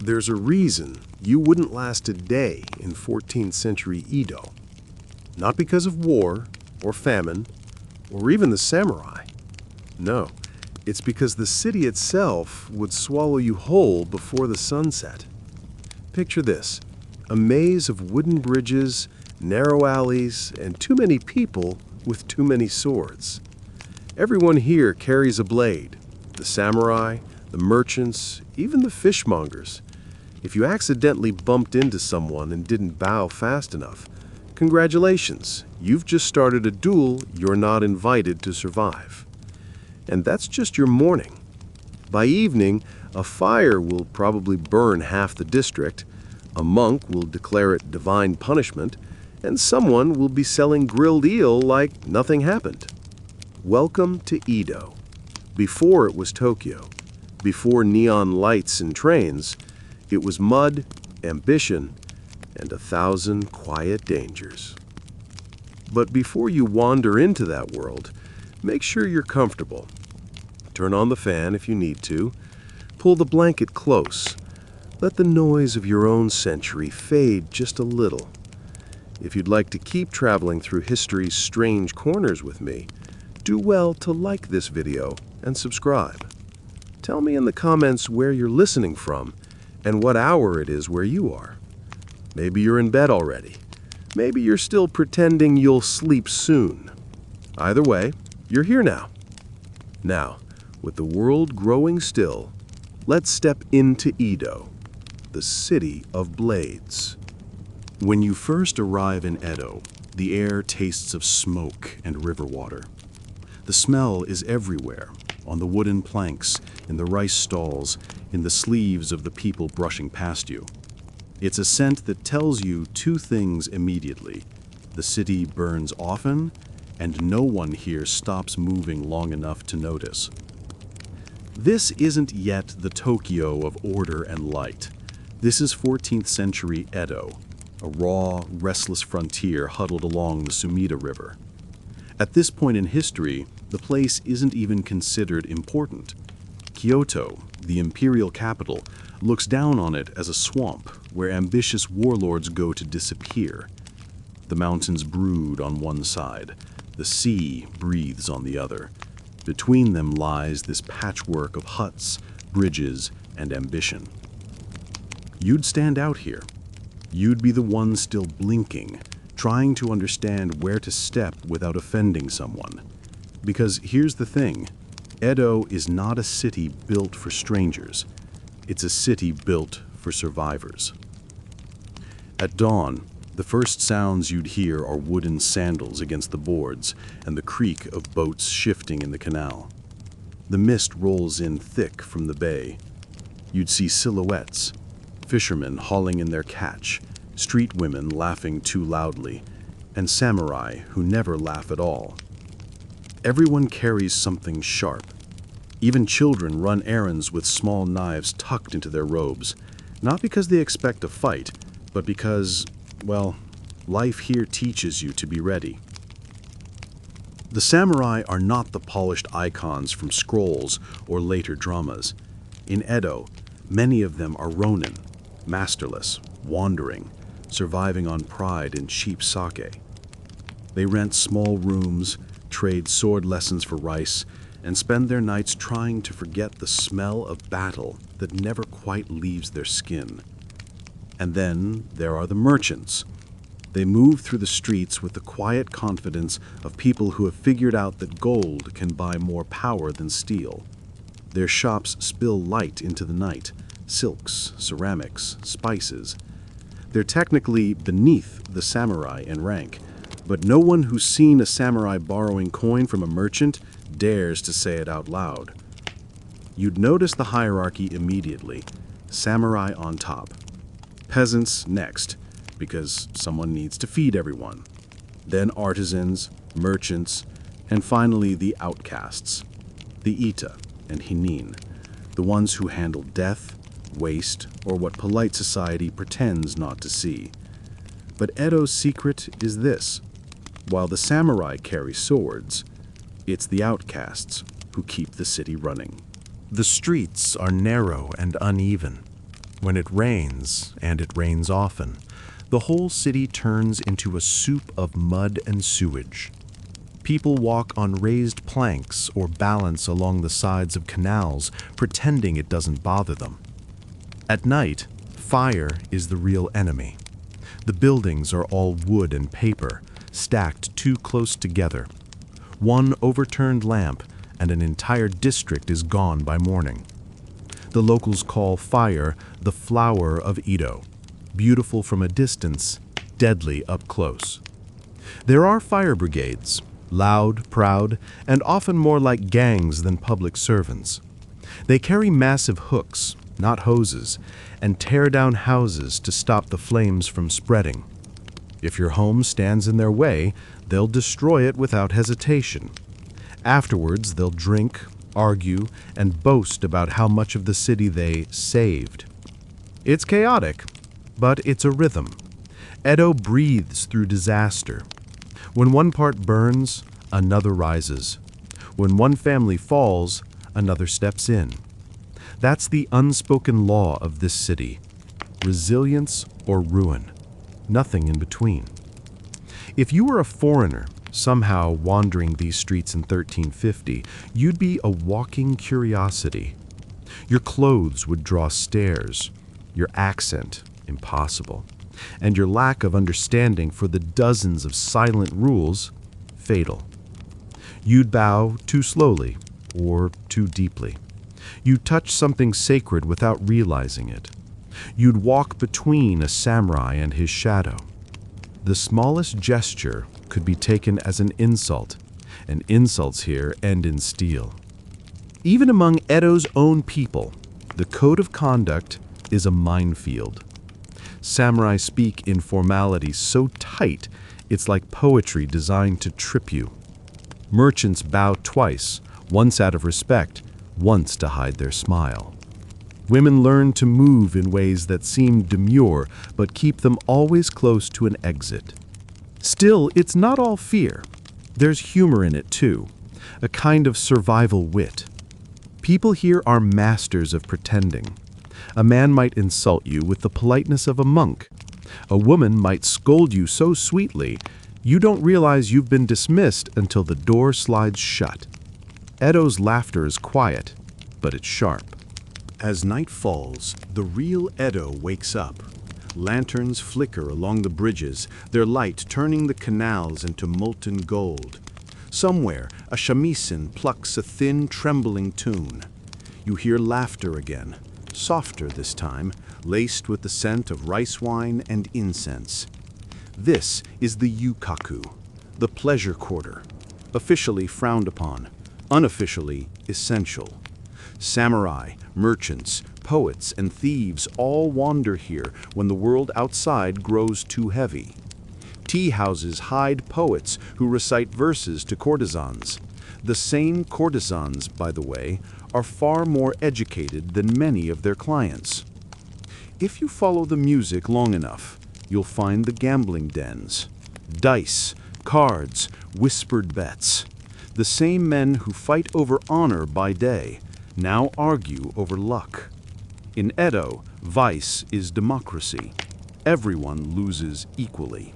There's a reason you wouldn't last a day in 14th century Edo. Not because of war, or famine, or even the samurai. No, it's because the city itself would swallow you whole before the sunset. Picture this, a maze of wooden bridges, narrow alleys, and too many people with too many swords. Everyone here carries a blade. The samurai, the merchants, even the fishmongers. If you accidentally bumped into someone and didn't bow fast enough, congratulations, you've just started a duel you're not invited to survive. And that's just your morning. By evening, a fire will probably burn half the district, a monk will declare it divine punishment, and someone will be selling grilled eel like nothing happened. Welcome to Edo. Before it was Tokyo, before neon lights and trains, it was mud, ambition, and 1,000 quiet dangers. But before you wander into that world, make sure you're comfortable. Turn on the fan if you need to. Pull the blanket close. Let the noise of your own century fade just a little. If you'd like to keep traveling through history's strange corners with me, do well to like this video and subscribe. Tell me in the comments where you're listening from and what hour it is where you are. Maybe you're in bed already. Maybe you're still pretending you'll sleep soon. Either way, you're here now. Now, with the world growing still, let's step into Edo, the city of blades. When you first arrive in Edo, the air tastes of smoke and river water. The smell is everywhere, on the wooden planks, in the rice stalls, in the sleeves of the people brushing past you. It's a scent that tells you two things immediately. The city burns often, and no one here stops moving long enough to notice. This isn't yet the Tokyo of order and light. This is 14th century Edo, a raw, restless frontier huddled along the Sumida River. At this point in history, the place isn't even considered important. Kyoto, the imperial capital, looks down on it as a swamp where ambitious warlords go to disappear. The mountains brood on one side, the sea breathes on the other. Between them lies this patchwork of huts, bridges, and ambition. You'd stand out here. You'd be the one still blinking, trying to understand where to step without offending someone. Because here's the thing, Edo is not a city built for strangers. It's a city built for survivors. At dawn, the first sounds you'd hear are wooden sandals against the boards and the creak of boats shifting in the canal. The mist rolls in thick from the bay. You'd see silhouettes, fishermen hauling in their catch, street women laughing too loudly, and samurai who never laugh at all. Everyone carries something sharp. Even children run errands with small knives tucked into their robes, not because they expect a fight, but because, well, life here teaches you to be ready. The samurai are not the polished icons from scrolls or later dramas. In Edo, many of them are ronin, masterless, wandering, surviving on pride and cheap sake. They rent small rooms, trade sword lessons for rice, and spend their nights trying to forget the smell of battle that never quite leaves their skin. And then there are the merchants. They move through the streets with the quiet confidence of people who have figured out that gold can buy more power than steel. Their shops spill light into the night, silks, ceramics, spices. They're technically beneath the samurai in rank, but no one who's seen a samurai borrowing coin from a merchant dares to say it out loud. You'd notice the hierarchy immediately. Samurai on top. Peasants next, because someone needs to feed everyone. Then artisans, merchants, and finally the outcasts. The Ita and Hinin, the ones who handle death, waste, or what polite society pretends not to see. But Edo's secret is this. While the samurai carry swords, it's the outcasts who keep the city running. The streets are narrow and uneven. When it rains, and it rains often, the whole city turns into a soup of mud and sewage. People walk on raised planks or balance along the sides of canals, pretending it doesn't bother them. At night, fire is the real enemy. The buildings are all wood and paper, stacked too close together. One overturned lamp, and an entire district is gone by morning. The locals call fire the flower of Edo, beautiful from a distance, deadly up close. There are fire brigades, loud, proud, and often more like gangs than public servants. They carry massive hooks, not hoses, and tear down houses to stop the flames from spreading. If your home stands in their way, they'll destroy it without hesitation. Afterwards, they'll drink, argue, and boast about how much of the city they saved. It's chaotic, but it's a rhythm. Edo breathes through disaster. When one part burns, another rises. When one family falls, another steps in. That's the unspoken law of this city. Resilience or ruin. Nothing in between. If you were a foreigner, somehow wandering these streets in 1350, you'd be a walking curiosity. Your clothes would draw stares, your accent impossible, and your lack of understanding for the dozens of silent rules fatal. You'd bow too slowly or too deeply. You'd touch something sacred without realizing it. You'd walk between a samurai and his shadow. The smallest gesture could be taken as an insult, and insults here end in steel. Even among Edo's own people, the code of conduct is a minefield. Samurai speak in formality so tight, it's like poetry designed to trip you. Merchants bow twice, once out of respect, once to hide their smile. Women learn to move in ways that seem demure, but keep them always close to an exit. Still, it's not all fear. There's humor in it too, a kind of survival wit. People here are masters of pretending. A man might insult you with the politeness of a monk. A woman might scold you so sweetly, you don't realize you've been dismissed until the door slides shut. Edo's laughter is quiet, but it's sharp. As night falls, the real Edo wakes up. Lanterns flicker along the bridges, their light turning the canals into molten gold. Somewhere, a shamisen plucks a thin, trembling tune. You hear laughter again, softer this time, laced with the scent of rice wine and incense. This is the yukaku, the pleasure quarter, officially frowned upon, unofficially essential. Samurai, merchants, poets, and thieves all wander here when the world outside grows too heavy. Tea houses hide poets who recite verses to courtesans. The same courtesans, by the way, are far more educated than many of their clients. If you follow the music long enough, you'll find the gambling dens. Dice, cards, whispered bets. The same men who fight over honor by day now argue over luck. In Edo, vice is democracy. Everyone loses equally.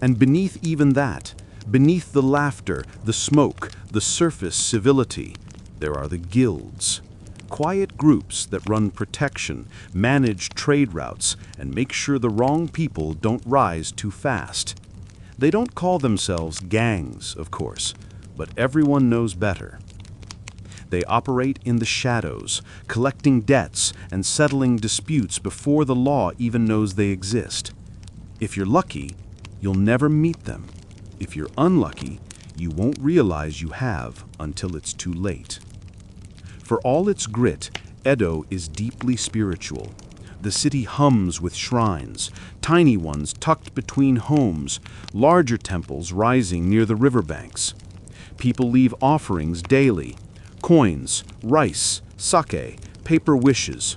And beneath even that, beneath the laughter, the smoke, the surface civility, there are the guilds. Quiet groups that run protection, manage trade routes, and make sure the wrong people don't rise too fast. They don't call themselves gangs, of course, but everyone knows better. They operate in the shadows, collecting debts and settling disputes before the law even knows they exist. If you're lucky, you'll never meet them. If you're unlucky, you won't realize you have until it's too late. For all its grit, Edo is deeply spiritual. The city hums with shrines, tiny ones tucked between homes, larger temples rising near the riverbanks. People leave offerings daily: coins, rice, sake, paper wishes.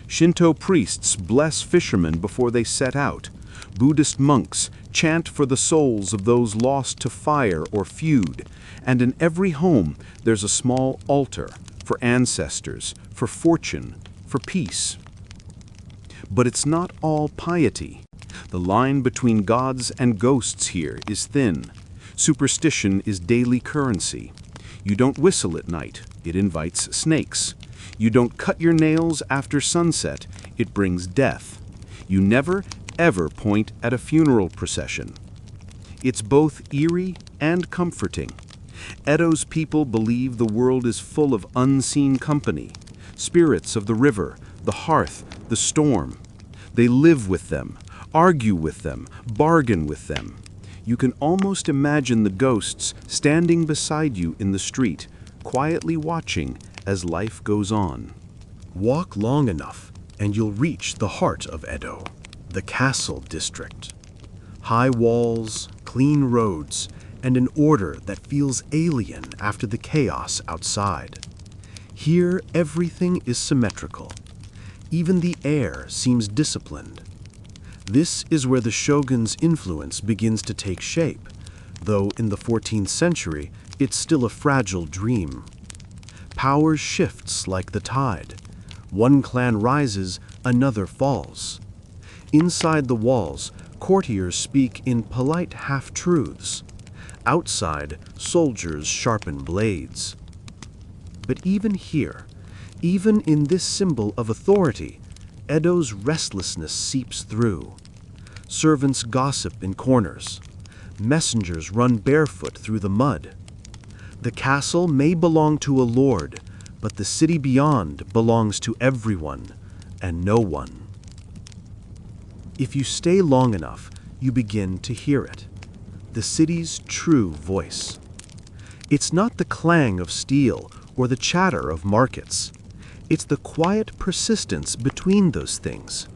Shinto priests bless fishermen before they set out. Buddhist monks chant for the souls of those lost to fire or feud. And in every home, there's a small altar for ancestors, for fortune, for peace. But it's not all piety. The line between gods and ghosts here is thin. Superstition is daily currency. You don't whistle at night, it invites snakes. You don't cut your nails after sunset, it brings death. You never, ever point at a funeral procession. It's both eerie and comforting. Edo's people believe the world is full of unseen company, spirits of the river, the hearth, the storm. They live with them, argue with them, bargain with them. You can almost imagine the ghosts standing beside you in the street, quietly watching as life goes on. Walk long enough, and you'll reach the heart of Edo, the castle district. High walls, clean roads, and an order that feels alien after the chaos outside. Here, everything is symmetrical. Even the air seems disciplined. This is where the shogun's influence begins to take shape, though in the 14th century, it's still a fragile dream. Power shifts like the tide. One clan rises, another falls. Inside the walls, courtiers speak in polite half-truths. Outside, soldiers sharpen blades. But even here, even in this symbol of authority, Edo's restlessness seeps through. Servants gossip in corners. Messengers run barefoot through the mud. The castle may belong to a lord, but the city beyond belongs to everyone and no one. If you stay long enough, you begin to hear it, the city's true voice. It's not the clang of steel or the chatter of markets. It's the quiet persistence between those things.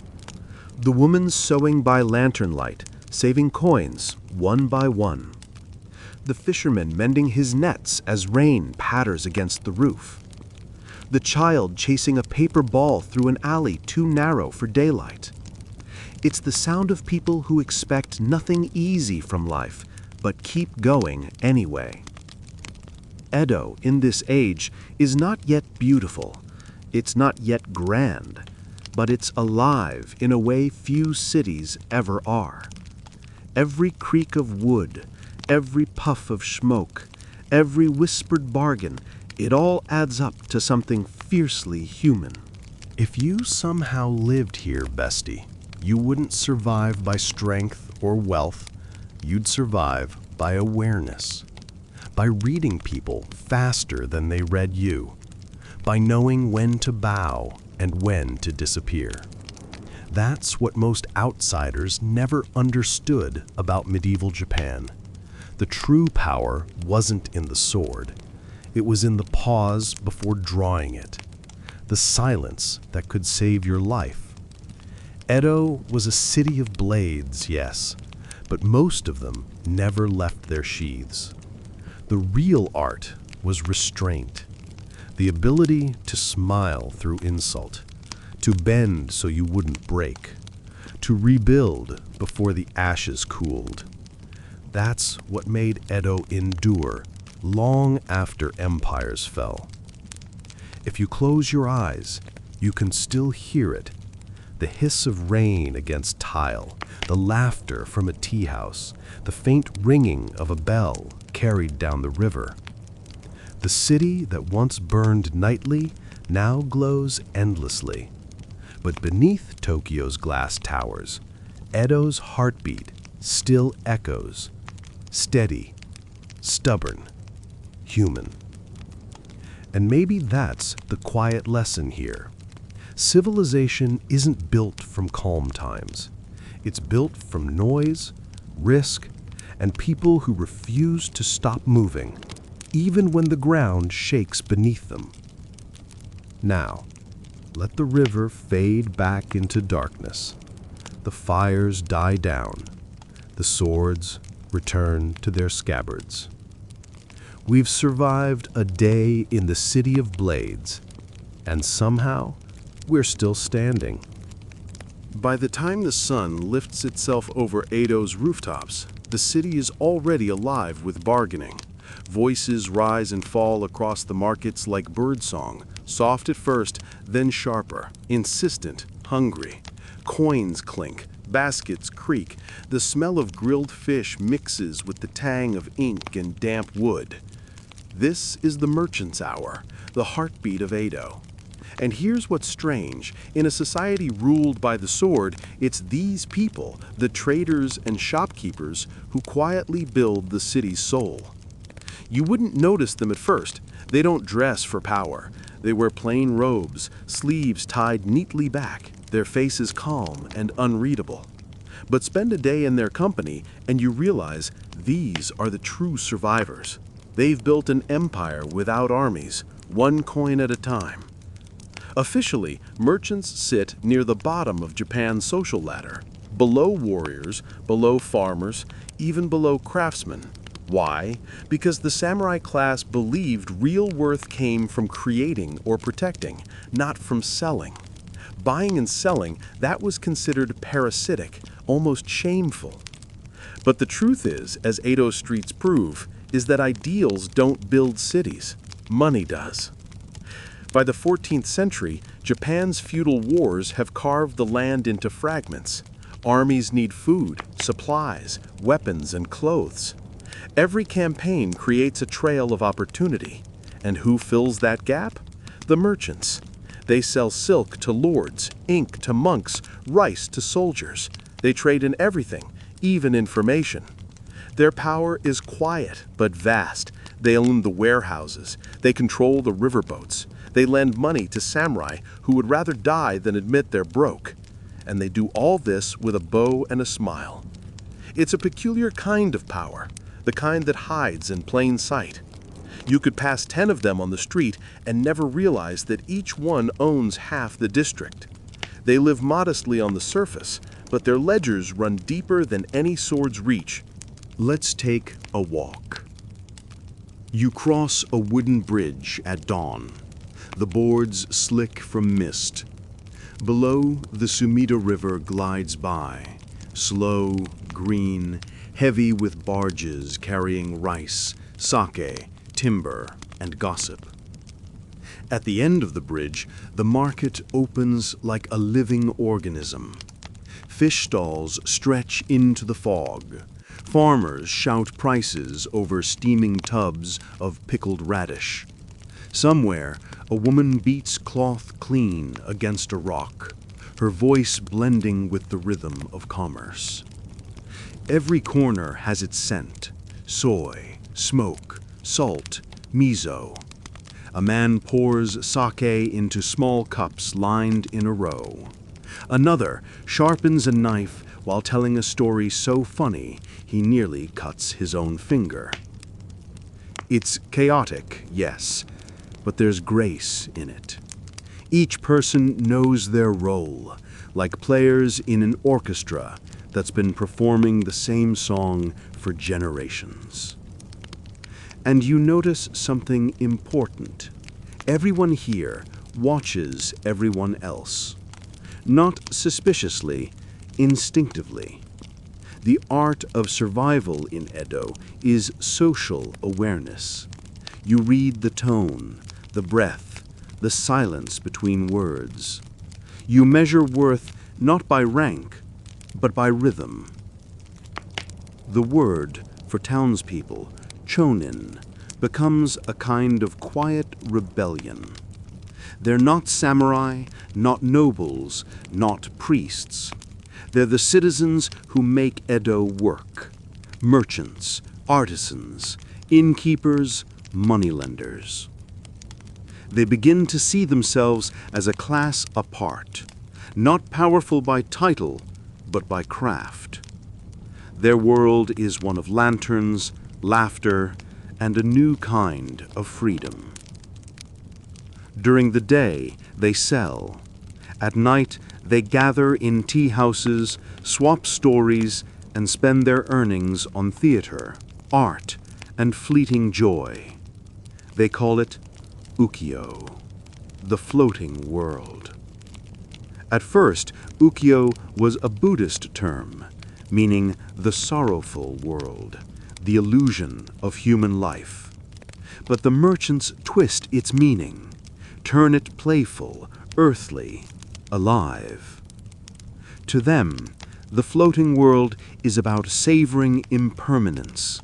The woman sewing by lantern light, saving coins one by one. The fisherman mending his nets as rain patters against the roof. The child chasing a paper ball through an alley too narrow for daylight. It's the sound of people who expect nothing easy from life, but keep going anyway. Edo, in this age, is not yet beautiful. It's not yet grand, but it's alive in a way few cities ever are. Every creak of wood, every puff of smoke, every whispered bargain, it all adds up to something fiercely human. If you somehow lived here, bestie, you wouldn't survive by strength or wealth. You'd survive by awareness, by reading people faster than they read you, by knowing when to bow and when to disappear. That's what most outsiders never understood about medieval Japan. The true power wasn't in the sword. It was in the pause before drawing it, the silence that could save your life. Edo was a city of blades, yes, but most of them never left their sheaths. The real art was restraint, the ability to smile through insult, to bend so you wouldn't break, to rebuild before the ashes cooled. That's what made Edo endure long after empires fell. If you close your eyes, you can still hear it. The hiss of rain against tile, the laughter from a tea house, the faint ringing of a bell carried down the river. The city that once burned nightly now glows endlessly. But beneath Tokyo's glass towers, Edo's heartbeat still echoes, steady, stubborn, human. And maybe that's the quiet lesson here. Civilization isn't built from calm times. It's built from noise, risk, and people who refuse to stop moving, even when the ground shakes beneath them. Now, let the river fade back into darkness. The fires die down. The swords return to their scabbards. We've survived a day in the City of Blades, and somehow we're still standing. By the time the sun lifts itself over Edo's rooftops, the city is already alive with bargaining. Voices rise and fall across the markets like birdsong, soft at first, then sharper, insistent, hungry. Coins clink, baskets creak, the smell of grilled fish mixes with the tang of ink and damp wood. This is the merchant's hour, the heartbeat of Edo. And here's what's strange. In a society ruled by the sword, it's these people, the traders and shopkeepers, who quietly build the city's soul. You wouldn't notice them at first. They don't dress for power. They wear plain robes, sleeves tied neatly back, their faces calm and unreadable. But spend a day in their company and you realize these are the true survivors. They've built an empire without armies, one coin at a time. Officially, merchants sit near the bottom of Japan's social ladder, below warriors, below farmers, even below craftsmen. Why? Because the samurai class believed real worth came from creating or protecting, not from selling. Buying and selling, that was considered parasitic, almost shameful. But the truth is, as Edo streets prove, is that ideals don't build cities. Money does. By the 14th century, Japan's feudal wars have carved the land into fragments. Armies need food, supplies, weapons, and clothes. Every campaign creates a trail of opportunity. And who fills that gap? The merchants. They sell silk to lords, ink to monks, rice to soldiers. They trade in everything, even information. Their power is quiet but vast. They own the warehouses. They control the riverboats. They lend money to samurai who would rather die than admit they're broke. And they do all this with a bow and a smile. It's a peculiar kind of power, the kind that hides in plain sight. You could pass 10 of them on the street and never realize that each one owns half the district. They live modestly on the surface, but their ledgers run deeper than any sword's reach. Let's take a walk. You cross a wooden bridge at dawn, the boards slick from mist. Below, the Sumida River glides by, slow, green, heavy with barges carrying rice, sake, timber, and gossip. At the end of the bridge, the market opens like a living organism. Fish stalls stretch into the fog. Farmers shout prices over steaming tubs of pickled radish. Somewhere, a woman beats cloth clean against a rock, her voice blending with the rhythm of commerce. Every corner has its scent: soy, smoke, salt, miso. A man pours sake into small cups lined in a row. Another sharpens a knife while telling a story so funny he nearly cuts his own finger. It's chaotic, yes, but there's grace in it. Each person knows their role, like players in an orchestra that's been performing the same song for generations. And you notice something important. Everyone here watches everyone else. Not suspiciously, instinctively. The art of survival in Edo is social awareness. You read the tone, the breath, the silence between words. You measure worth not by rank, but by rhythm. The word for townspeople, chonin, becomes a kind of quiet rebellion. They're not samurai, not nobles, not priests. They're the citizens who make Edo work. Merchants, artisans, innkeepers, moneylenders. They begin to see themselves as a class apart, not powerful by title, but by craft. Their world is one of lanterns, laughter, and a new kind of freedom. During the day, they sell. At night, they gather in tea houses, swap stories, and spend their earnings on theater, art, and fleeting joy. They call it ukiyo, the floating world. At first, ukiyo was a Buddhist term, meaning the sorrowful world, the illusion of human life. But the merchants twist its meaning, turn it playful, earthly, alive. To them, the floating world is about savoring impermanence,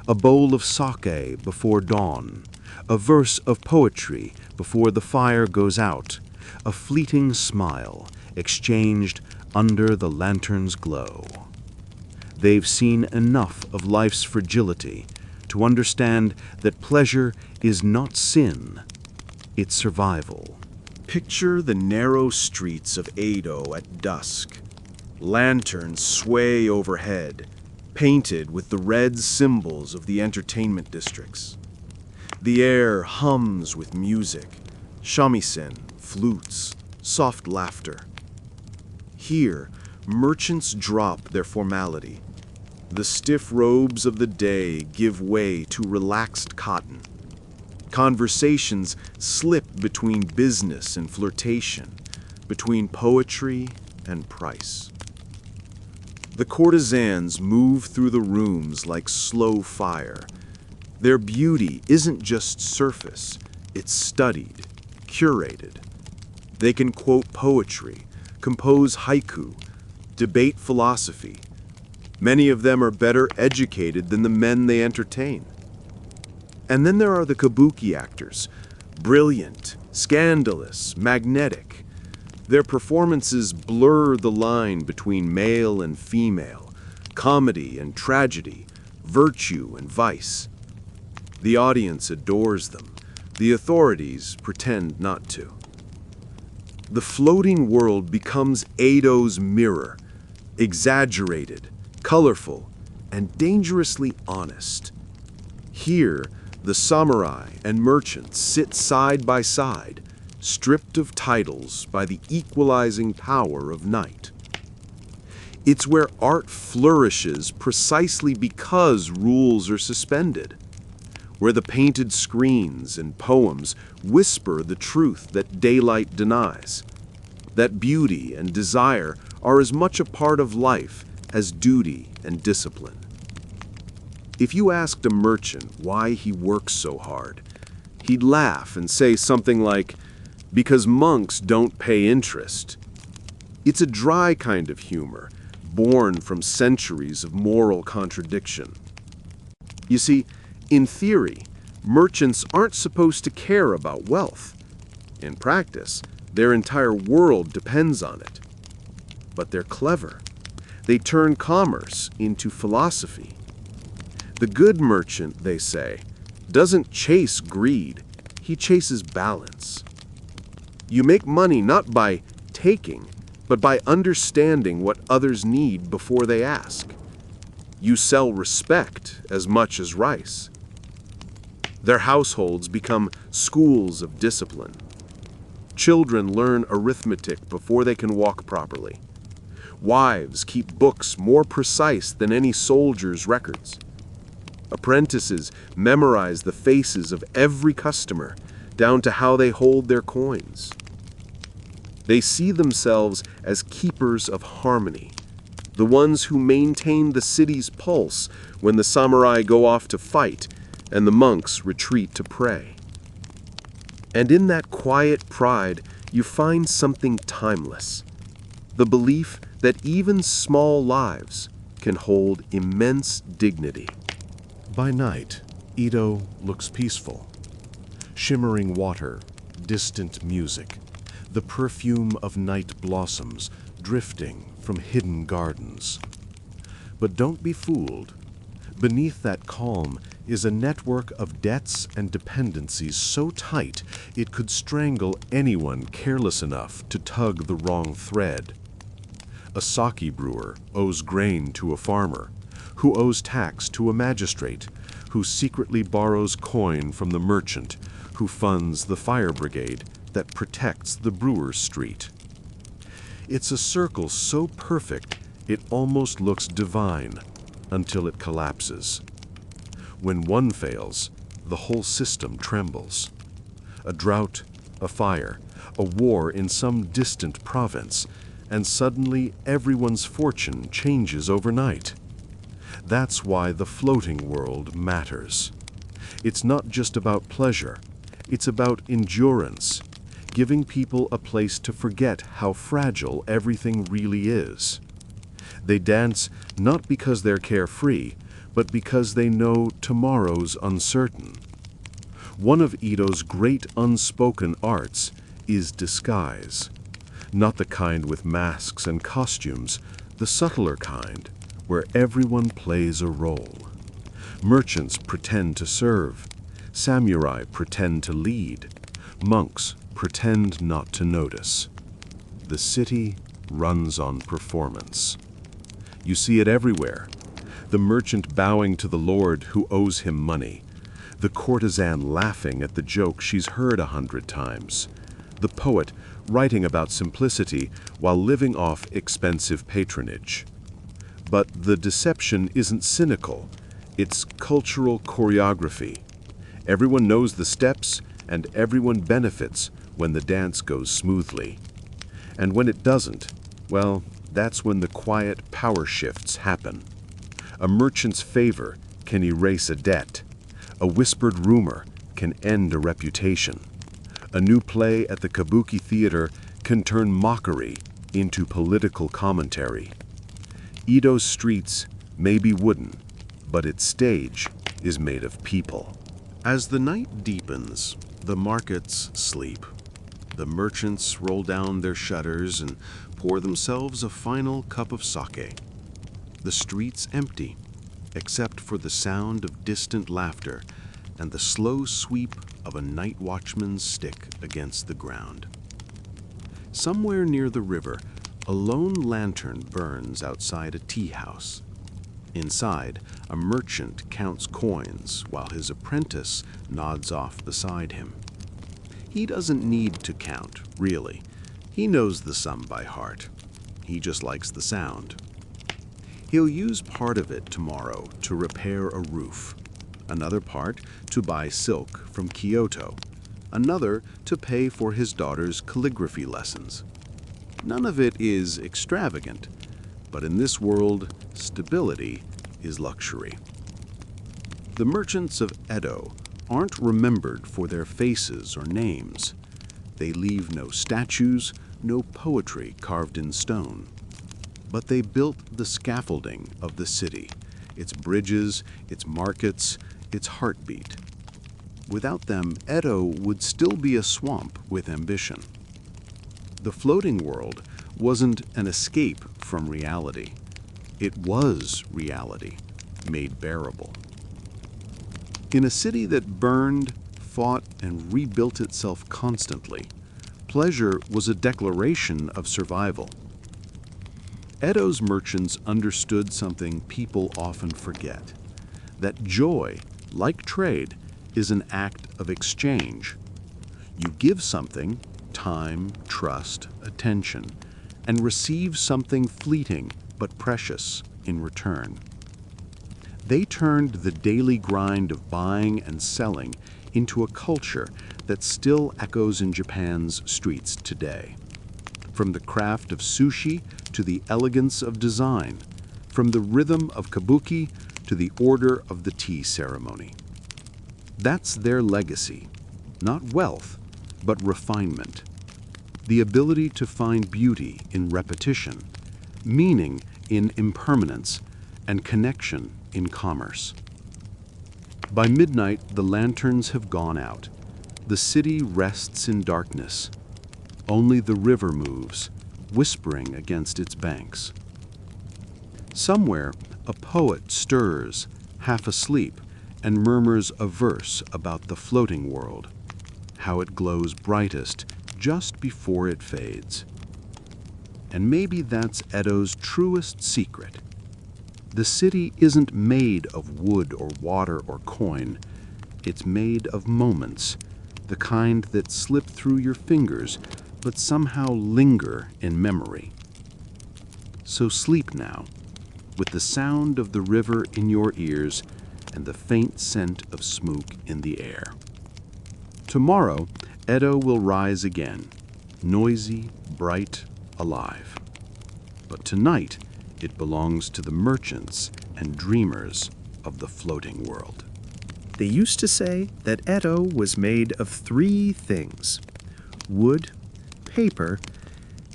a bowl of sake before dawn, a verse of poetry before the fire goes out, a fleeting smile exchanged under the lantern's glow. They've seen enough of life's fragility to understand that pleasure is not sin, it's survival. Picture the narrow streets of Edo at dusk. Lanterns sway overhead, painted with the red symbols of the entertainment districts. The air hums with music, shamisen, flutes, soft laughter. Here, merchants drop their formality. The stiff robes of the day give way to relaxed cotton. Conversations slip between business and flirtation, between poetry and price. The courtesans move through the rooms like slow fire. Their beauty isn't just surface, it's studied, curated. They can quote poetry, compose haiku, debate philosophy. Many of them are better educated than the men they entertain. And then there are the kabuki actors, brilliant, scandalous, magnetic. Their performances blur the line between male and female, comedy and tragedy, virtue and vice. The audience adores them. The authorities pretend not to. The floating world becomes Edo's mirror, exaggerated, colorful, and dangerously honest. Here, the samurai and merchants sit side by side, stripped of titles by the equalizing power of night. It's where art flourishes precisely because rules are suspended, where the painted screens and poems whisper the truth that daylight denies, that beauty and desire are as much a part of life as duty and discipline. If you asked a merchant why he works so hard, he'd laugh and say something like, "Because monks don't pay interest." It's a dry kind of humor, born from centuries of moral contradiction. You see, in theory, merchants aren't supposed to care about wealth. In practice, their entire world depends on it. But they're clever. They turn commerce into philosophy. The good merchant, they say, doesn't chase greed, he chases balance. You make money not by taking, but by understanding what others need before they ask. You sell respect as much as rice. Their households become schools of discipline. Children learn arithmetic before they can walk properly. Wives keep books more precise than any soldier's records. Apprentices memorize the faces of every customer, down to how they hold their coins. They see themselves as keepers of harmony, the ones who maintain the city's pulse when the samurai go off to fight and the monks retreat to pray. And in that quiet pride, you find something timeless, the belief that even small lives can hold immense dignity. By night, Edo looks peaceful. Shimmering water, distant music, the perfume of night blossoms drifting from hidden gardens. But don't be fooled. Beneath that calm is a network of debts and dependencies so tight it could strangle anyone careless enough to tug the wrong thread. A sake brewer owes grain to a farmer, who owes tax to a magistrate, who secretly borrows coin from the merchant, who funds the fire brigade that protects the brewer's street. It's a circle so perfect it almost looks divine until it collapses. When one fails, the whole system trembles. A drought, a fire, a war in some distant province, and suddenly everyone's fortune changes overnight. That's why the floating world matters. It's not just about pleasure, it's about endurance, giving people a place to forget how fragile everything really is. They dance not because they're carefree, but because they know tomorrow's uncertain. One of Edo's great unspoken arts is disguise. Not the kind with masks and costumes, the subtler kind, where everyone plays a role. Merchants pretend to serve. Samurai pretend to lead. Monks pretend not to notice. The city runs on performance. You see it everywhere. The merchant bowing to the lord who owes him money. The courtesan laughing at the joke she's heard 100 times. The poet writing about simplicity while living off expensive patronage. But the deception isn't cynical. It's cultural choreography. Everyone knows the steps, and everyone benefits when the dance goes smoothly. And when it doesn't, well, that's when the quiet power shifts happen. A merchant's favor can erase a debt. A whispered rumor can end a reputation. A new play at the Kabuki Theater can turn mockery into political commentary. Edo's streets may be wooden, but its stage is made of people. As the night deepens, the markets sleep. The merchants roll down their shutters and pour themselves a final cup of sake. The streets empty, except for the sound of distant laughter and the slow sweep of a night watchman's stick against the ground. Somewhere near the river, a lone lantern burns outside a tea house. Inside, a merchant counts coins while his apprentice nods off beside him. He doesn't need to count, really. He knows the sum by heart. He just likes the sound. He'll use part of it tomorrow to repair a roof, another part to buy silk from Kyoto, another to pay for his daughter's calligraphy lessons. None of it is extravagant, but in this world, stability is luxury. The merchants of Edo aren't remembered for their faces or names. They leave no statues, no poetry carved in stone. But they built the scaffolding of the city, its bridges, its markets, its heartbeat. Without them, Edo would still be a swamp with ambition. The floating world wasn't an escape from reality. It was reality, made bearable. In a city that burned, fought, and rebuilt itself constantly, pleasure was a declaration of survival. Edo's merchants understood something people often forget, that joy, like trade, is an act of exchange. You give something, time, trust, attention, and receive something fleeting but precious in return. They turned the daily grind of buying and selling into a culture that still echoes in Japan's streets today. From the craft of sushi to the elegance of design, from the rhythm of kabuki to the order of the tea ceremony. That's their legacy, not wealth, but refinement. The ability to find beauty in repetition, meaning in impermanence, and connection in commerce. By midnight, the lanterns have gone out. The city rests in darkness. Only the river moves, whispering against its banks. Somewhere, a poet stirs, half asleep, and murmurs a verse about the floating world, how it glows brightest just before it fades. And maybe that's Edo's truest secret. The city isn't made of wood or water or coin. It's made of moments, the kind that slip through your fingers but somehow linger in memory. So sleep now, with the sound of the river in your ears and the faint scent of smoke in the air. Tomorrow, Edo will rise again, noisy, bright, alive. But tonight, it belongs to the merchants and dreamers of the floating world. They used to say that Edo was made of 3 things: wood, paper,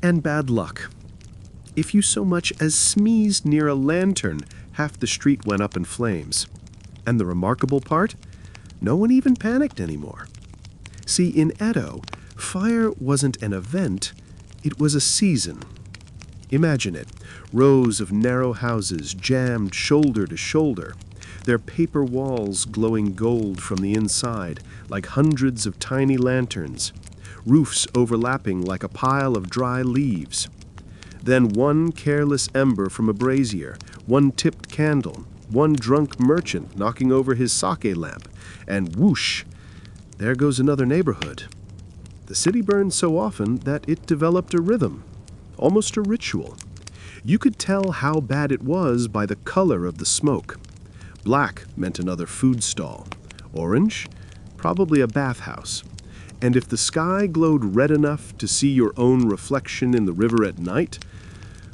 and bad luck. If you so much as sneezed near a lantern, half the street went up in flames. And the remarkable part? No one even panicked anymore. See, in Edo, fire wasn't an event, it was a season. Imagine it, rows of narrow houses jammed shoulder to shoulder, their paper walls glowing gold from the inside like hundreds of tiny lanterns, roofs overlapping like a pile of dry leaves. Then one careless ember from a brazier, one tipped candle, one drunk merchant knocking over his sake lamp, and whoosh, there goes another neighborhood. The city burned so often that it developed a rhythm, almost a ritual. You could tell how bad it was by the color of the smoke. Black meant another food stall. Orange, probably a bathhouse. And if the sky glowed red enough to see your own reflection in the river at night,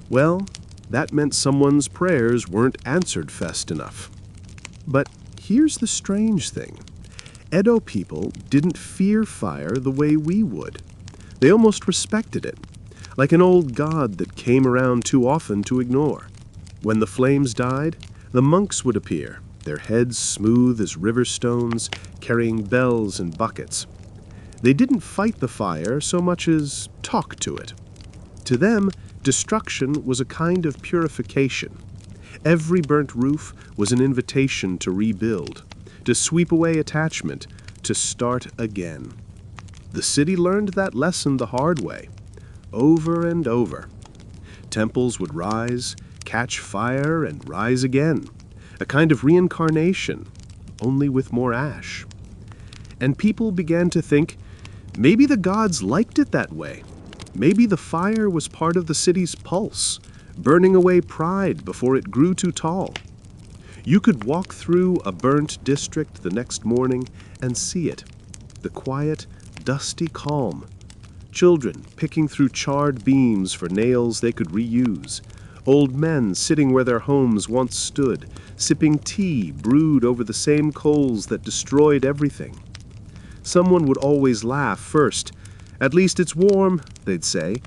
well, that meant someone's prayers weren't answered fast enough. But here's the strange thing. Edo people didn't fear fire the way we would. They almost respected it, like an old god that came around too often to ignore. When the flames died, the monks would appear, their heads smooth as river stones, carrying bells and buckets. They didn't fight the fire so much as talk to it. To them, destruction was a kind of purification. Every burnt roof was an invitation to rebuild, to sweep away attachment, to start again. The city learned that lesson the hard way, over and over. Temples would rise, catch fire, and rise again, a kind of reincarnation, only with more ash. And people began to think, maybe the gods liked it that way. Maybe the fire was part of the city's pulse, burning away pride before it grew too tall. You could walk through a burnt district the next morning and see it, the quiet, dusty calm. Children picking through charred beams for nails they could reuse. Old men sitting where their homes once stood, sipping tea brewed over the same coals that destroyed everything. Someone would always laugh first. "At least it's warm," they'd say,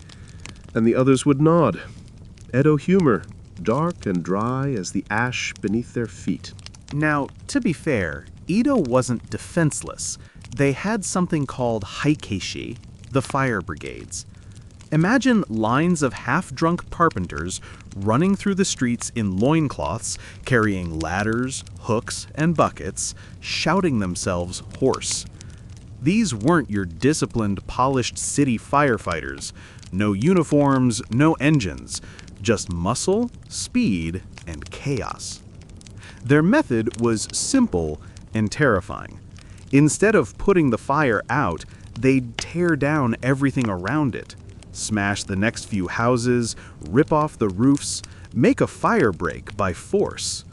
and the others would nod. Edo humor, dark and dry as the ash beneath their feet. Now, to be fair, Edo wasn't defenseless. They had something called haikeishi, the fire brigades. Imagine lines of half-drunk carpenters running through the streets in loincloths, carrying ladders, hooks, and buckets, shouting themselves hoarse. These weren't your disciplined, polished city firefighters. No uniforms, no engines, just muscle, speed, and chaos. Their method was simple and terrifying. Instead of putting the fire out, they'd tear down everything around it, smash the next few houses, rip off the roofs, make a fire break by force.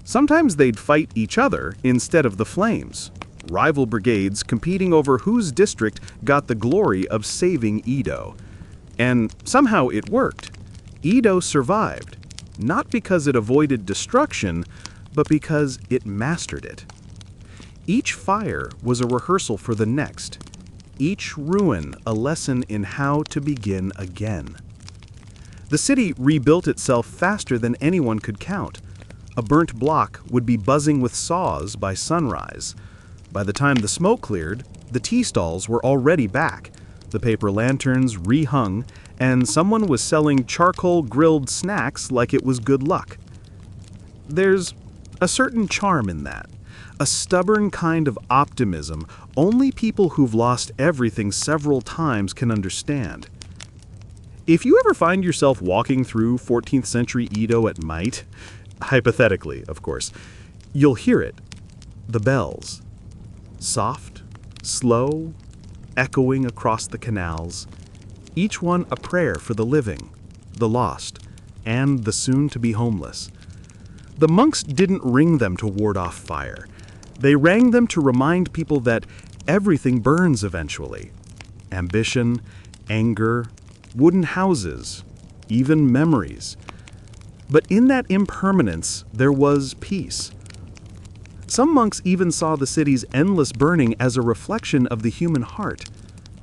Sometimes they'd fight each other instead of the flames. Rival brigades competing over whose district got the glory of saving Edo. And somehow it worked. Edo survived, not because it avoided destruction, but because it mastered it. Each fire was a rehearsal for the next, each ruin a lesson in how to begin again. The city rebuilt itself faster than anyone could count. A burnt block would be buzzing with saws by sunrise. By the time the smoke cleared, the tea stalls were already back, the paper lanterns rehung, and someone was selling charcoal-grilled snacks like it was good luck. There's a certain charm in that, a stubborn kind of optimism only people who've lost everything several times can understand. If you ever find yourself walking through 14th century Edo at night, hypothetically, of course, you'll hear it, the bells. Soft, slow, echoing across the canals, each one a prayer for the living, the lost, and the soon-to-be homeless. The monks didn't ring them to ward off fire. They rang them to remind people that everything burns eventually. Ambition, anger, wooden houses, even memories. But in that impermanence, there was peace. Some monks even saw the city's endless burning as a reflection of the human heart,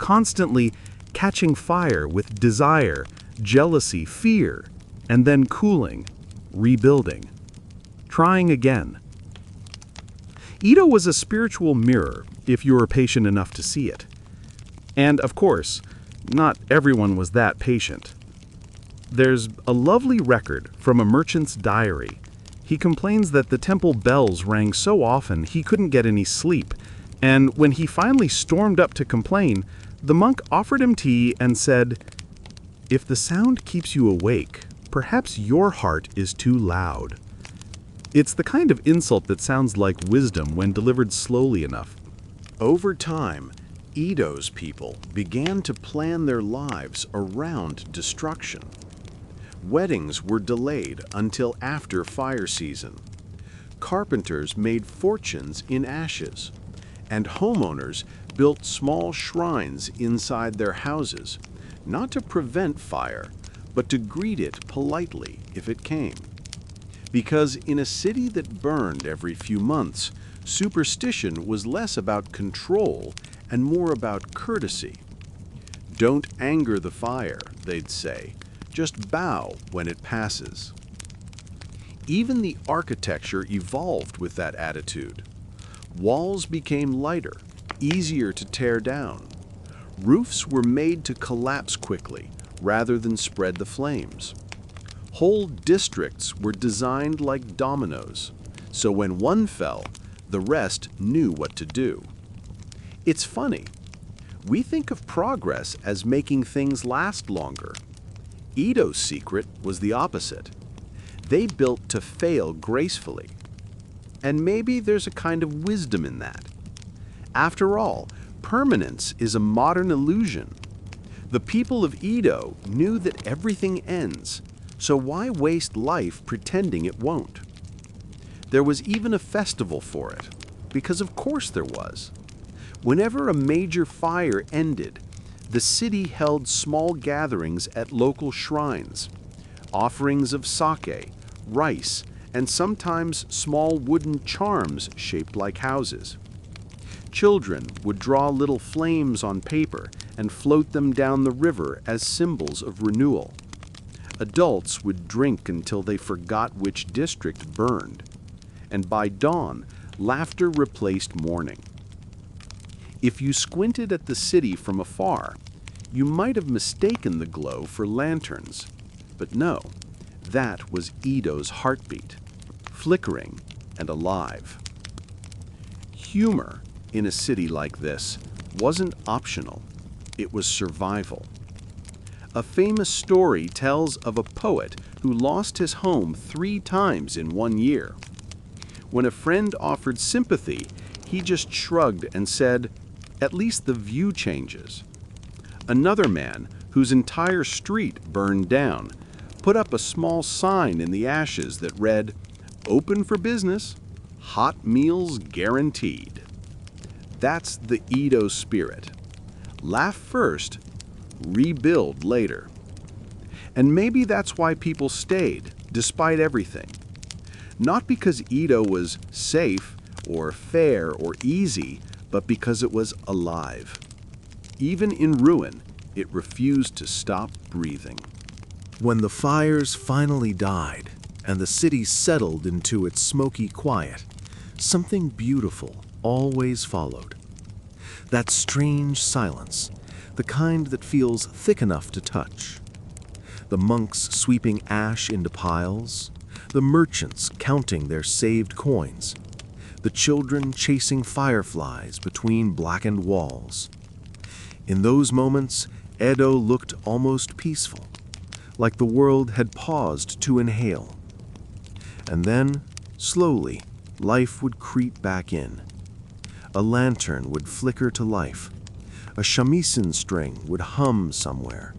constantly catching fire with desire, jealousy, fear, and then cooling, rebuilding, trying again. Edo was a spiritual mirror, if you were patient enough to see it. And, of course, not everyone was that patient. There's a lovely record from a merchant's diary. He complains that the temple bells rang so often he couldn't get any sleep, and when he finally stormed up to complain, the monk offered him tea and said, "If the sound keeps you awake, perhaps your heart is too loud." It's the kind of insult that sounds like wisdom when delivered slowly enough. Over time, Edo's people began to plan their lives around destruction. Weddings were delayed until after fire season. Carpenters made fortunes in ashes, and homeowners built small shrines inside their houses, not to prevent fire, but to greet it politely if it came. Because in a city that burned every few months, superstition was less about control and more about courtesy. "Don't anger the fire," they'd say. "Just bow when it passes." Even the architecture evolved with that attitude. Walls became lighter, easier to tear down. Roofs were made to collapse quickly rather than spread the flames. Whole districts were designed like dominoes, so when one fell, the rest knew what to do. It's funny. We think of progress as making things last longer. Edo's secret was the opposite. They built to fail gracefully. And maybe there's a kind of wisdom in that. After all, permanence is a modern illusion. The people of Edo knew that everything ends, so why waste life pretending it won't? There was even a festival for it, because of course there was. Whenever a major fire ended, the city held small gatherings at local shrines, offerings of sake, rice, and sometimes small wooden charms shaped like houses. Children would draw little flames on paper and float them down the river as symbols of renewal. Adults would drink until they forgot which district burned, and by dawn, laughter replaced mourning. If you squinted at the city from afar, you might have mistaken the glow for lanterns. But no, that was Edo's heartbeat, flickering and alive. Humor in a city like this wasn't optional, it was survival. A famous story tells of a poet who lost his home 3 times in 1 year. When a friend offered sympathy, he just shrugged and said, "At least the view changes." Another man, whose entire street burned down, put up a small sign in the ashes that read, "Open for business, hot meals guaranteed." That's the Edo spirit. Laugh first, rebuild later. And maybe that's why people stayed, despite everything. Not because Edo was safe or fair or easy, but because it was alive. Even in ruin, it refused to stop breathing. When the fires finally died and the city settled into its smoky quiet, something beautiful always followed. That strange silence, the kind that feels thick enough to touch. The monks sweeping ash into piles, the merchants counting their saved coins, the children chasing fireflies between blackened walls. In those moments, Edo looked almost peaceful, like the world had paused to inhale. And then, slowly, life would creep back in. A lantern would flicker to life. A shamisen string would hum somewhere.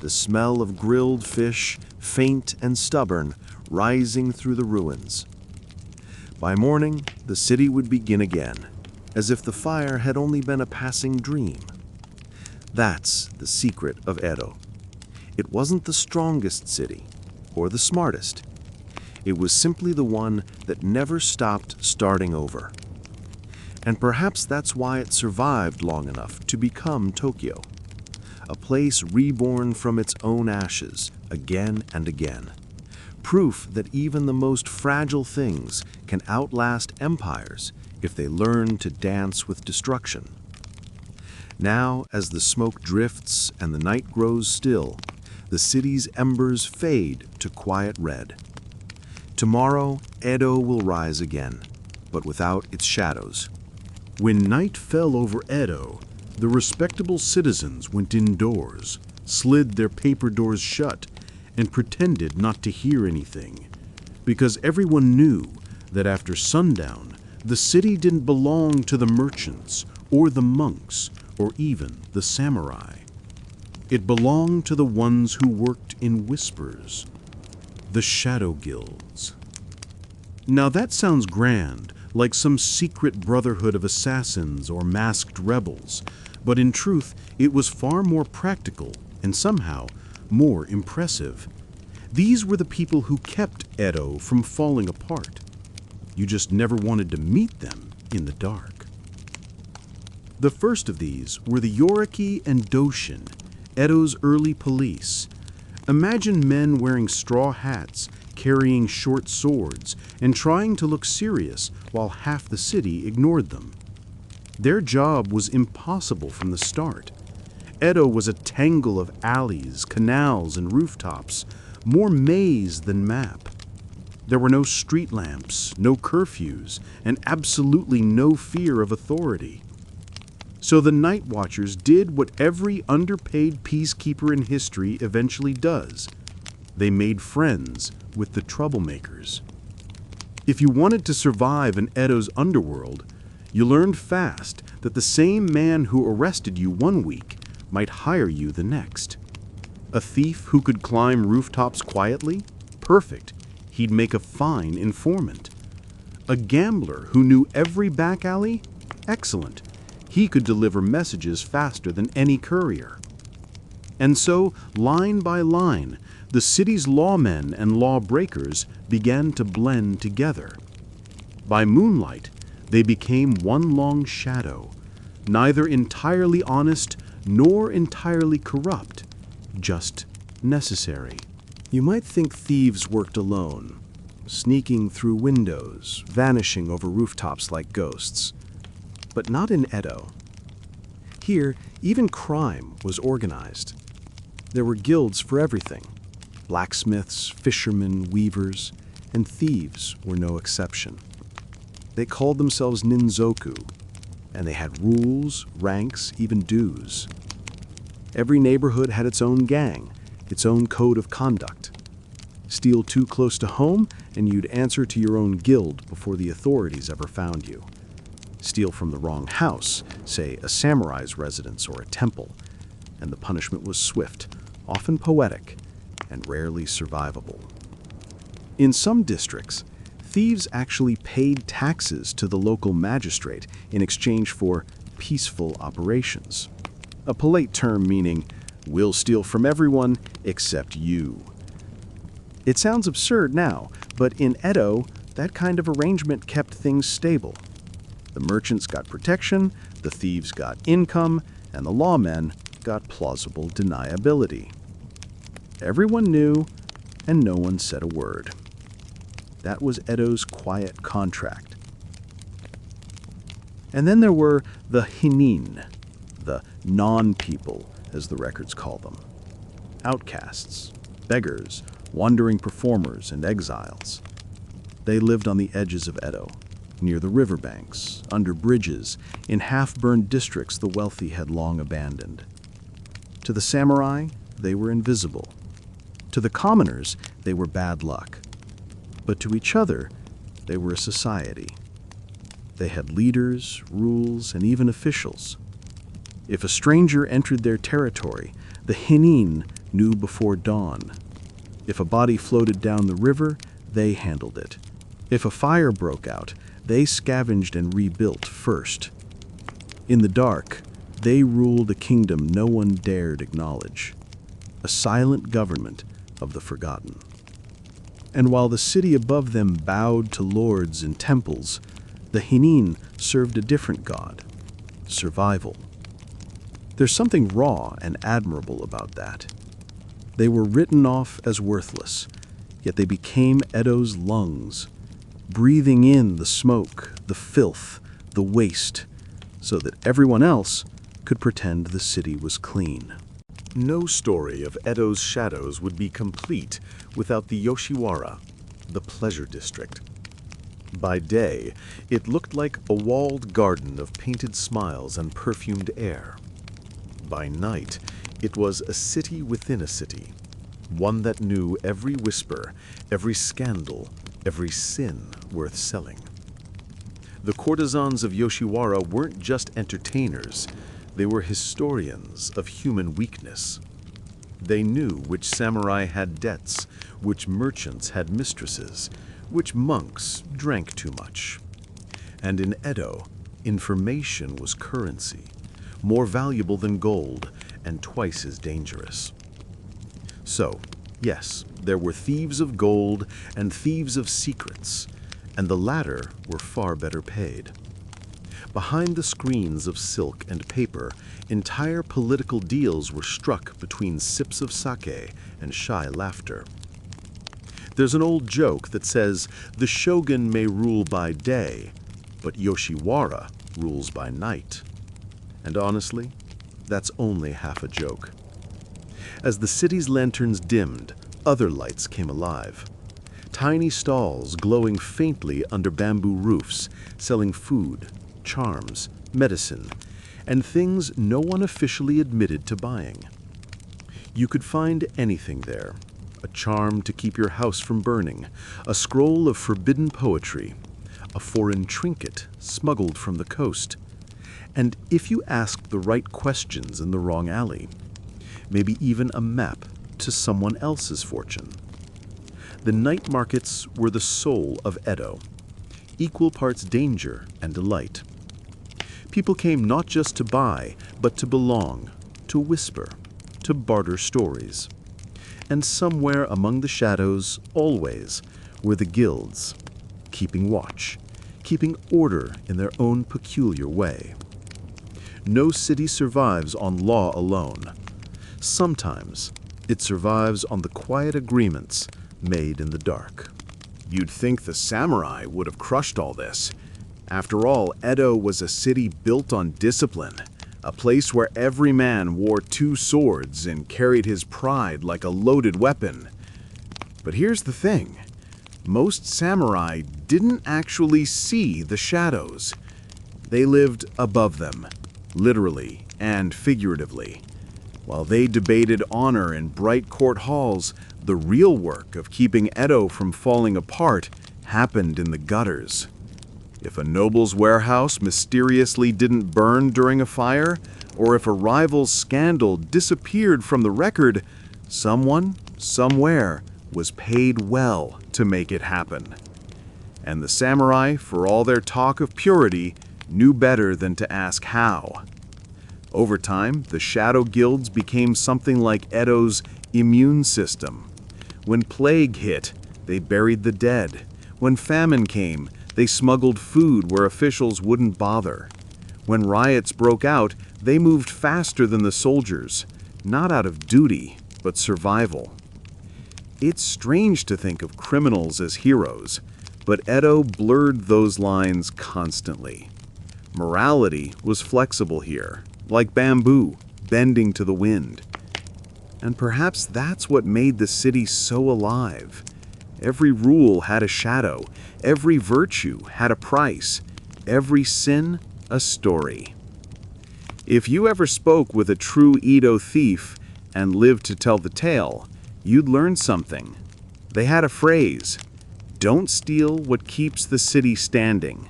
The smell of grilled fish, faint and stubborn, rising through the ruins. By morning, the city would begin again, as if the fire had only been a passing dream. That's the secret of Edo. It wasn't the strongest city, or the smartest. It was simply the one that never stopped starting over. And perhaps that's why it survived long enough to become Tokyo. A place reborn from its own ashes again and again. Proof that even the most fragile things can outlast empires if they learn to dance with destruction. Now, as the smoke drifts and the night grows still, the city's embers fade to quiet red. Tomorrow, Edo will rise again, but without its shadows. When night fell over Edo, the respectable citizens went indoors, slid their paper doors shut, and pretended not to hear anything, because everyone knew that after sundown, the city didn't belong to the merchants or the monks or even the samurai. It belonged to the ones who worked in whispers, the shadow guilds. Now that sounds grand, like some secret brotherhood of assassins or masked rebels, but in truth, it was far more practical and somehow more impressive. These were the people who kept Edo from falling apart. You just never wanted to meet them in the dark. The first of these were the Yoriki and Doshin, Edo's early police. Imagine men wearing straw hats, carrying short swords, and trying to look serious while half the city ignored them. Their job was impossible from the start. Edo was a tangle of alleys, canals, and rooftops, more maze than map. There were no street lamps, no curfews, and absolutely no fear of authority. So the Night Watchers did what every underpaid peacekeeper in history eventually does. They made friends with the troublemakers. If you wanted to survive in Edo's underworld, you learned fast that the same man who arrested you one week might hire you the next. A thief who could climb rooftops quietly? Perfect. He'd make a fine informant. A gambler who knew every back alley? Excellent. He could deliver messages faster than any courier. And so, line by line, the city's lawmen and lawbreakers began to blend together. By moonlight, they became one long shadow, neither entirely honest nor entirely corrupt, just necessary. You might think thieves worked alone, sneaking through windows, vanishing over rooftops like ghosts. But not in Edo. Here, even crime was organized. There were guilds for everything. Blacksmiths, fishermen, weavers, and thieves were no exception. They called themselves ninzoku, and they had rules, ranks, even dues. Every neighborhood had its own gang, its own code of conduct. Steal too close to home, and you'd answer to your own guild before the authorities ever found you. Steal from the wrong house, say a samurai's residence or a temple, and the punishment was swift, often poetic, and rarely survivable. In some districts, thieves actually paid taxes to the local magistrate in exchange for peaceful operations. A polite term meaning, we'll steal from everyone except you. It sounds absurd now, but in Edo, that kind of arrangement kept things stable. The merchants got protection, the thieves got income, and the lawmen got plausible deniability. Everyone knew, and no one said a word. That was Edo's quiet contract. And then there were the hinin, the non-people, as the records call them. Outcasts, beggars, wandering performers, and exiles. They lived on the edges of Edo, near the riverbanks, under bridges, in half-burned districts the wealthy had long abandoned. To the samurai, they were invisible. To the commoners, they were bad luck. But to each other, they were a society. They had leaders, rules, and even officials. If a stranger entered their territory, the hinin knew before dawn. If a body floated down the river, they handled it. If a fire broke out, they scavenged and rebuilt first. In the dark, they ruled a kingdom no one dared acknowledge, a silent government of the forgotten. And while the city above them bowed to lords and temples, The hinin served a different god, survival. There's something raw and admirable about that. They were written off as worthless, yet they became Edo's lungs, breathing in the smoke, the filth, the waste, so that everyone else could pretend the city was clean. No story of Edo's shadows would be complete without the Yoshiwara, the pleasure district. By day, it looked like a walled garden of painted smiles and perfumed air. By night, it was a city within a city, one that knew every whisper, every scandal, every sin worth selling. The courtesans of Yoshiwara weren't just entertainers, they were historians of human weakness. They knew which samurai had debts, which merchants had mistresses, which monks drank too much. And in Edo, information was currency, more valuable than gold and twice as dangerous. So, yes, there were thieves of gold and thieves of secrets, and the latter were far better paid. Behind the screens of silk and paper, entire political deals were struck between sips of sake and shy laughter. There's an old joke that says, the shogun may rule by day, but Yoshiwara rules by night. And honestly, that's only half a joke. As the city's lanterns dimmed, other lights came alive. Tiny stalls glowing faintly under bamboo roofs, selling food, charms, medicine, and things no one officially admitted to buying. You could find anything there. A charm to keep your house from burning, a scroll of forbidden poetry, a foreign trinket smuggled from the coast, and if you asked the right questions in the wrong alley, maybe even a map to someone else's fortune. The night markets were the soul of Edo, equal parts danger and delight. People came not just to buy, but to belong, to whisper, to barter stories. And somewhere among the shadows, always, were the guilds, keeping watch, keeping order in their own peculiar way. No city survives on law alone. Sometimes it survives on the quiet agreements made in the dark. You'd think the samurai would have crushed all this. After all, Edo was a city built on discipline, a place where every man wore two swords and carried his pride like a loaded weapon. But here's the thing. Most samurai didn't actually see the shadows. They lived above them, literally and figuratively. While they debated honor in bright court halls, the real work of keeping Edo from falling apart happened in the gutters. If a noble's warehouse mysteriously didn't burn during a fire, or if a rival's scandal disappeared from the record, someone, somewhere, was paid well to make it happen. And the samurai, for all their talk of purity, knew better than to ask how. Over time, the shadow guilds became something like Edo's immune system. When plague hit, they buried the dead. When famine came, they smuggled food where officials wouldn't bother. When riots broke out, they moved faster than the soldiers, not out of duty, but survival. It's strange to think of criminals as heroes, but Edo blurred those lines constantly. Morality was flexible here, like bamboo, bending to the wind. And perhaps that's what made the city so alive. Every rule had a shadow, every virtue had a price, every sin a story. If you ever spoke with a true Edo thief and lived to tell the tale, you'd learn something. They had a phrase, "Don't steal what keeps the city standing."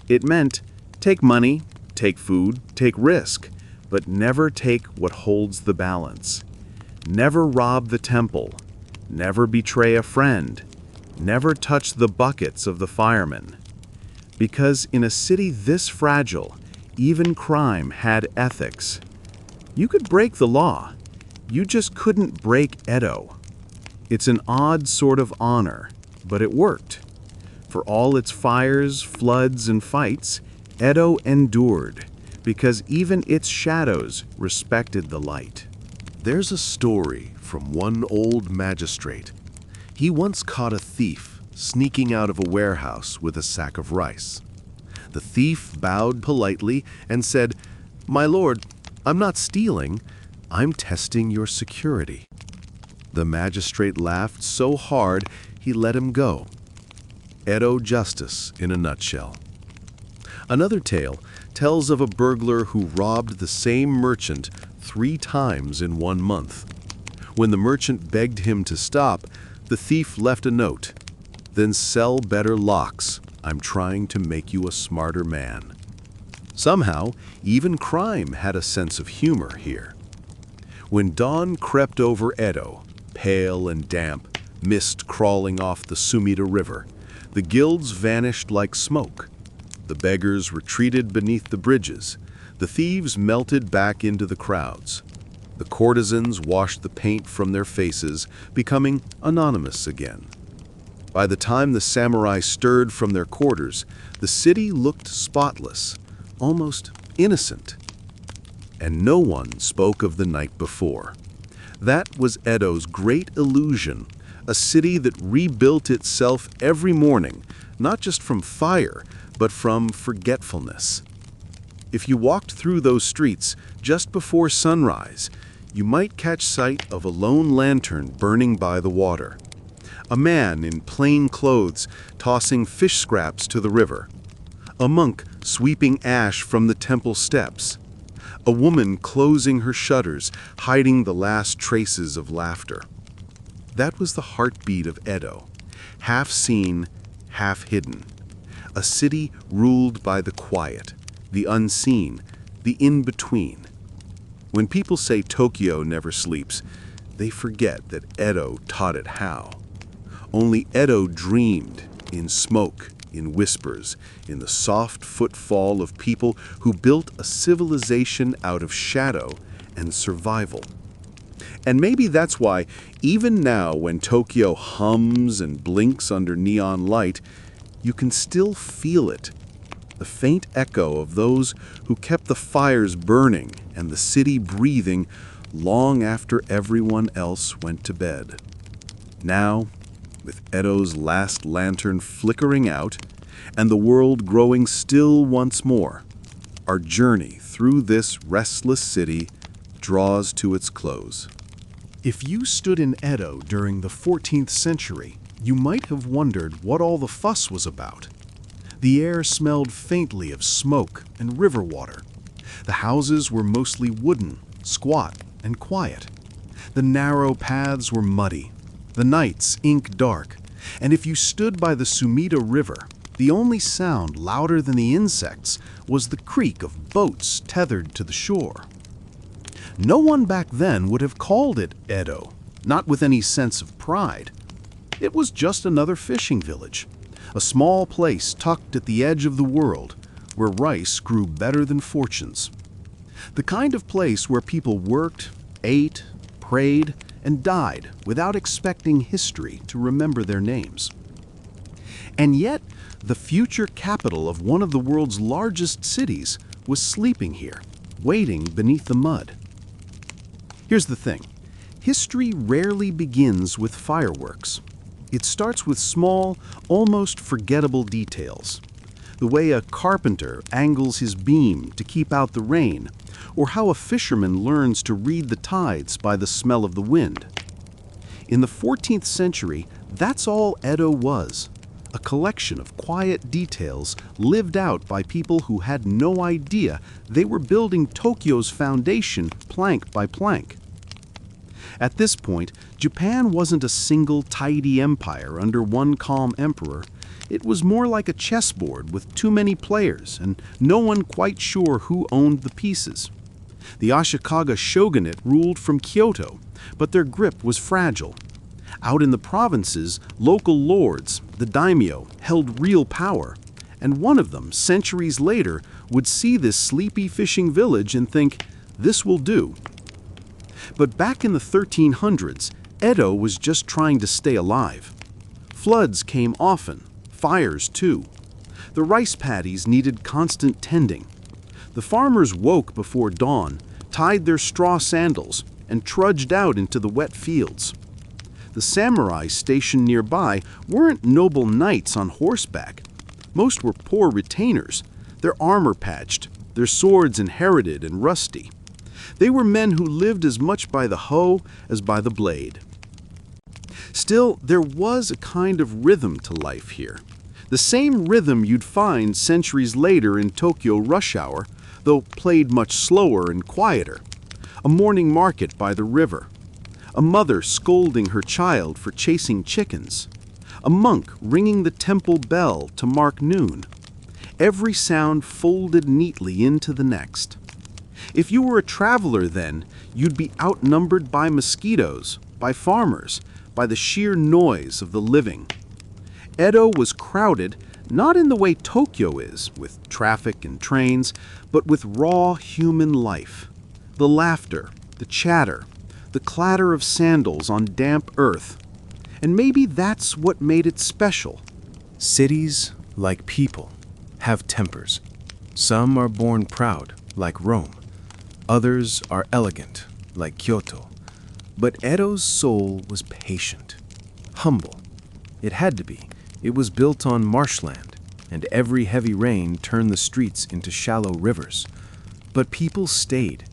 It meant, take money, take food, take risk, but never take what holds the balance. Never rob the temple, never betray a friend, never touch the buckets of the firemen. Because in a city this fragile, even crime had ethics. You could break the law, you just couldn't break Edo. It's an odd sort of honor, but it worked. For all its fires, floods, and fights, Edo endured, because even its shadows respected the light. There's a story from one old magistrate. He once caught a thief sneaking out of a warehouse with a sack of rice. The thief bowed politely and said, "My lord, I'm not stealing. I'm testing your security." The magistrate laughed so hard he let him go. Edo justice in a nutshell. Another tale tells of a burglar who robbed the same merchant 3 times in 1 month. When the merchant begged him to stop, the thief left a note. "Then sell better locks. I'm trying to make you a smarter man." Somehow, even crime had a sense of humor here. When dawn crept over Edo, pale and damp, mist crawling off the Sumida River, the guilds vanished like smoke. The beggars retreated beneath the bridges. The thieves melted back into the crowds. The courtesans washed the paint from their faces, becoming anonymous again. By the time the samurai stirred from their quarters, the city looked spotless, almost innocent. And no one spoke of the night before. That was Edo's great illusion, a city that rebuilt itself every morning, not just from fire, but from forgetfulness. If you walked through those streets just before sunrise, you might catch sight of a lone lantern burning by the water, a man in plain clothes tossing fish scraps to the river, a monk sweeping ash from the temple steps, a woman closing her shutters, hiding the last traces of laughter. That was the heartbeat of Edo, half seen, half hidden. A city ruled by the quiet, the unseen, the in-between. When people say Tokyo never sleeps, they forget that Edo taught it how. Only Edo dreamed, in smoke, in whispers, in the soft footfall of people who built a civilization out of shadow and survival. And maybe that's why, even now when Tokyo hums and blinks under neon light, you can still feel it, the faint echo of those who kept the fires burning and the city breathing long after everyone else went to bed. Now, with Edo's last lantern flickering out and the world growing still once more, our journey through this restless city draws to its close. If you stood in Edo during the 14th century, you might have wondered what all the fuss was about. The air smelled faintly of smoke and river water. The houses were mostly wooden, squat, and quiet. The narrow paths were muddy, the nights ink dark, and if you stood by the Sumida River, the only sound louder than the insects was the creak of boats tethered to the shore. No one back then would have called it Edo, not with any sense of pride. It was just another fishing village, a small place tucked at the edge of the world, where rice grew better than fortunes. The kind of place where people worked, ate, prayed, and died without expecting history to remember their names. And yet, the future capital of one of the world's largest cities was sleeping here, waiting beneath the mud. Here's the thing. History rarely begins with fireworks. It starts with small, almost forgettable details. The way a carpenter angles his beam to keep out the rain, or how a fisherman learns to read the tides by the smell of the wind. In the 14th century, that's all Edo was, a collection of quiet details lived out by people who had no idea they were building Tokyo's foundation plank by plank. At this point, Japan wasn't a single tidy empire under one calm emperor. It was more like a chessboard with too many players and no one quite sure who owned the pieces. The Ashikaga shogunate ruled from Kyoto, but their grip was fragile. Out in the provinces, local lords, the daimyo, held real power, and one of them, centuries later, would see this sleepy fishing village and think, "This will do." But back in the 1300s, Edo was just trying to stay alive. Floods came often, fires too. The rice paddies needed constant tending. The farmers woke before dawn, tied their straw sandals, and trudged out into the wet fields. The samurai stationed nearby weren't noble knights on horseback. Most were poor retainers, their armor patched, their swords inherited and rusty. They were men who lived as much by the hoe as by the blade. Still, there was a kind of rhythm to life here. The same rhythm you'd find centuries later in Tokyo rush hour, though played much slower and quieter. A morning market by the river. A mother scolding her child for chasing chickens. A monk ringing the temple bell to mark noon. Every sound folded neatly into the next. If you were a traveler then, you'd be outnumbered by mosquitoes, by farmers, by the sheer noise of the living. Edo was crowded, not in the way Tokyo is, with traffic and trains, but with raw human life. The laughter, the chatter, the clatter of sandals on damp earth. And maybe that's what made it special. Cities, like people, have tempers. Some are born proud, like Rome. Others are elegant, like Kyoto. But Edo's soul was patient, humble. It had to be. It was built on marshland, and every heavy rain turned the streets into shallow rivers. But people stayed.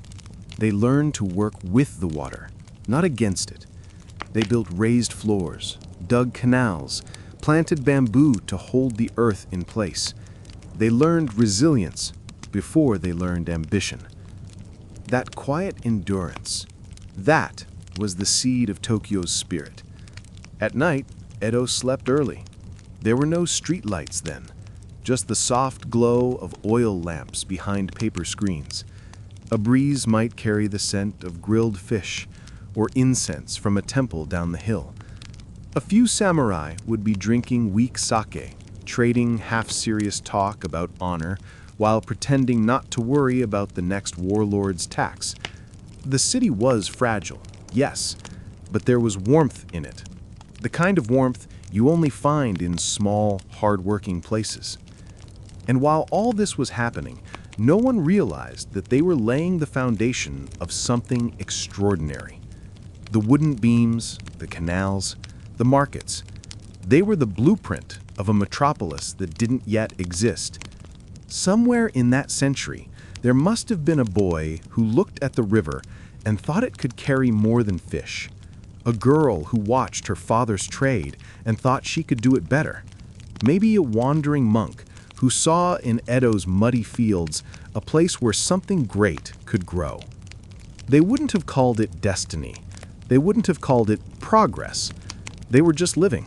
They learned to work with the water, not against it. They built raised floors, dug canals, planted bamboo to hold the earth in place. They learned resilience before they learned ambition. That quiet endurance, that was the seed of Tokyo's spirit. At night, Edo slept early. There were no street lights then, just the soft glow of oil lamps behind paper screens. A breeze might carry the scent of grilled fish or incense from a temple down the hill. A few samurai would be drinking weak sake, trading half-serious talk about honor while pretending not to worry about the next warlord's tax. The city was fragile, yes, but there was warmth in it. The kind of warmth you only find in small, hard-working places. And while all this was happening, no one realized that they were laying the foundation of something extraordinary. The wooden beams, the canals, the markets, they were the blueprint of a metropolis that didn't yet exist. Somewhere in that century, there must have been a boy who looked at the river and thought it could carry more than fish. A girl who watched her father's trade and thought she could do it better. Maybe a wandering monk who saw in Edo's muddy fields a place where something great could grow. They wouldn't have called it destiny. They wouldn't have called it progress. They were just living.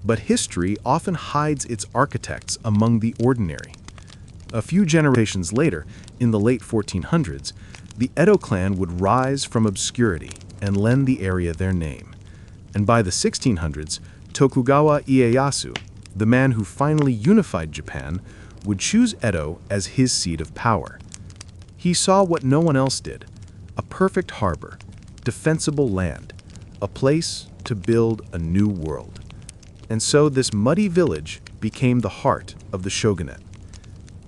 But history often hides its architects among the ordinary. A few generations later, in the late 1400s, the Edo clan would rise from obscurity and lend the area their name. And by the 1600s, Tokugawa Ieyasu, the man who finally unified Japan, would choose Edo as his seat of power. He saw what no one else did, a perfect harbor, defensible land, a place to build a new world. And so this muddy village became the heart of the shogunate.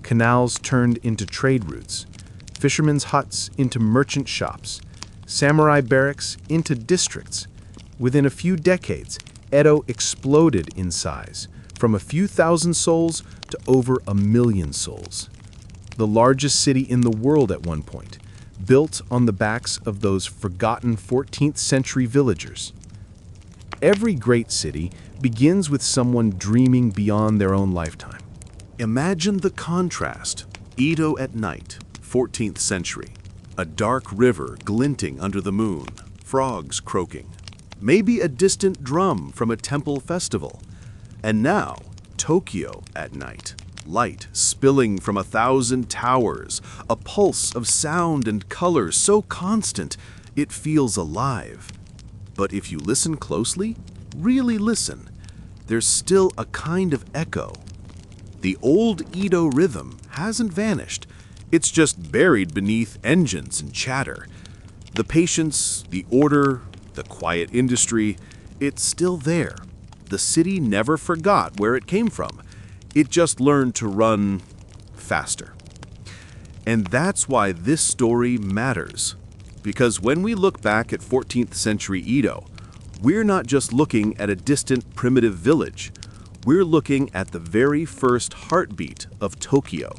Canals turned into trade routes, fishermen's huts into merchant shops, samurai barracks into districts. Within a few decades, Edo exploded in size, from a few thousand souls to over 1 million souls. The largest city in the world at one point, built on the backs of those forgotten 14th century villagers. Every great city begins with someone dreaming beyond their own lifetime. Imagine the contrast. Edo at night, 14th century. A dark river glinting under the moon, frogs croaking. Maybe a distant drum from a temple festival. And now, Tokyo at night. Light spilling from 1,000 towers, a pulse of sound and color so constant it feels alive. But if you listen closely, really listen, there's still a kind of echo. The old Edo rhythm hasn't vanished. It's just buried beneath engines and chatter. The patience, the order, the quiet industry, it's still there. The city never forgot where it came from, It just learned to run faster. And that's why this story matters. Because when we look back at 14th century Edo, we're not just looking at a distant primitive village. We're looking at the very first heartbeat of Tokyo.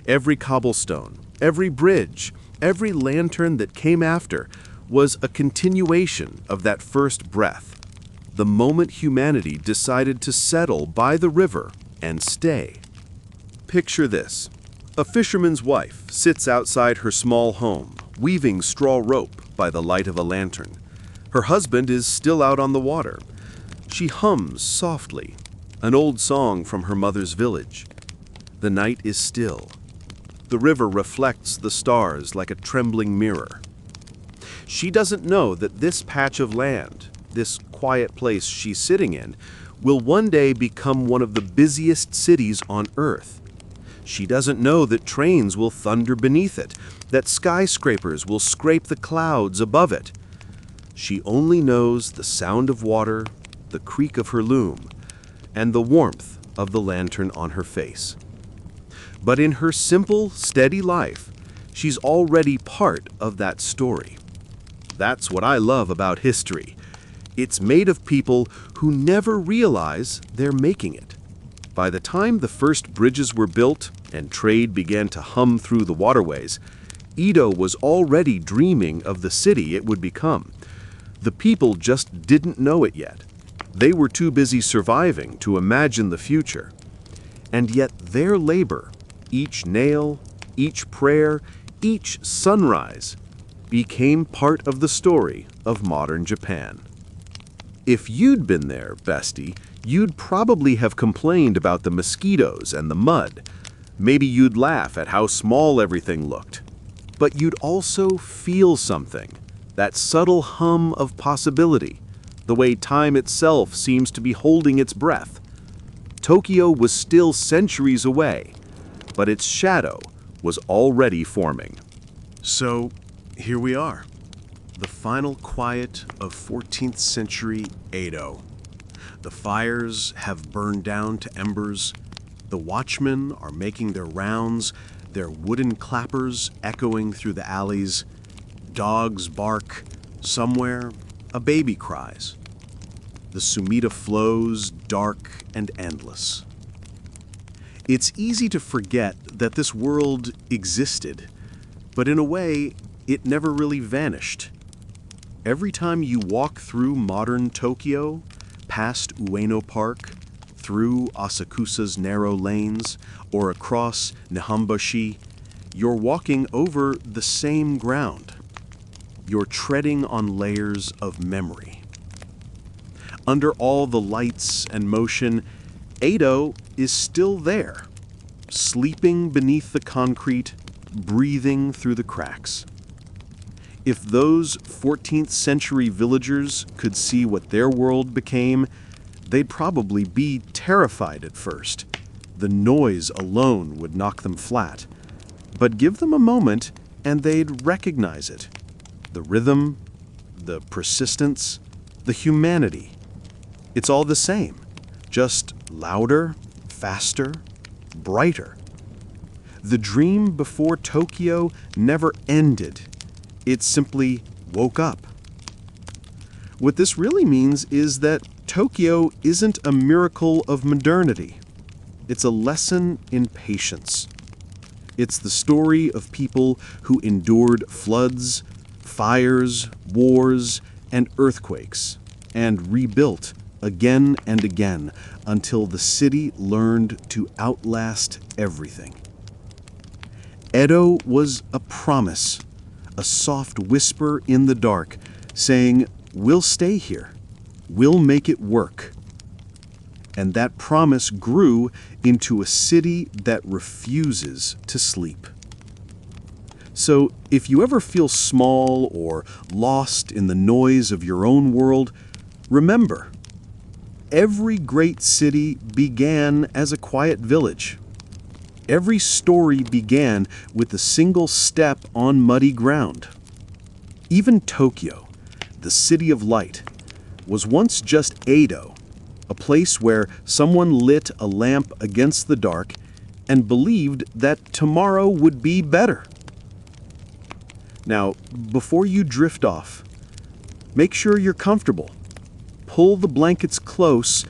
Every cobblestone, every bridge, every lantern that came after was a continuation of that first breath, the moment humanity decided to settle by the river and stay. Picture this. A fisherman's wife sits outside her small home, weaving straw rope by the light of a lantern. Her husband is still out on the water. She hums softly, an old song from her mother's village. The night is still. The river reflects the stars like a trembling mirror. She doesn't know that this patch of land, this quiet place she's sitting in, will one day become one of the busiest cities on Earth. She doesn't know that trains will thunder beneath it, that skyscrapers will scrape the clouds above it. She only knows the sound of water, the creak of her loom, and the warmth of the lantern on her face. But in her simple, steady life, she's already part of that story. That's what I love about history. It's made of people who never realize they're making it. By the time the first bridges were built and trade began to hum through the waterways, Edo was already dreaming of the city it would become. The people just didn't know it yet. They were too busy surviving to imagine the future. And yet their labor, each nail, each prayer, each sunrise, became part of the story of modern Japan. If you'd been there, bestie, you'd probably have complained about the mosquitoes and the mud. Maybe you'd laugh at how small everything looked. But you'd also feel something, that subtle hum of possibility, the way time itself seems to be holding its breath. Tokyo was still centuries away, but its shadow was already forming. So, here we are. The final quiet of 14th century Edo. The fires have burned down to embers. The watchmen are making their rounds, their wooden clappers echoing through the alleys. Dogs bark. Somewhere, a baby cries. The Sumida flows dark and endless. It's easy to forget that this world existed, but in a way, it never really vanished. Every time you walk through modern Tokyo, past Ueno Park, through Asakusa's narrow lanes, or across Nihonbashi, you're walking over the same ground. You're treading on layers of memory. Under all the lights and motion, Edo is still there, sleeping beneath the concrete, breathing through the cracks. If those 14th century villagers could see what their world became, they'd probably be terrified at first. The noise alone would knock them flat. But give them a moment and they'd recognize it. The rhythm, the persistence, the humanity. It's all the same, just louder, faster, brighter. The dream before Tokyo never ended. It simply woke up. What this really means is that Tokyo isn't a miracle of modernity. It's a lesson in patience. It's the story of people who endured floods, fires, wars, and earthquakes, and rebuilt again and again until the city learned to outlast everything. Edo was a promise, a soft whisper in the dark, saying, "We'll stay here. We'll make it work." And that promise grew into a city that refuses to sleep. So if you ever feel small or lost in the noise of your own world, remember, every great city began as a quiet village. Every story began with a single step on muddy ground. Even Tokyo, the city of light, was once just Edo, a place where someone lit a lamp against the dark and believed that tomorrow would be better. Now, before you drift off, make sure you're comfortable. Pull the blankets close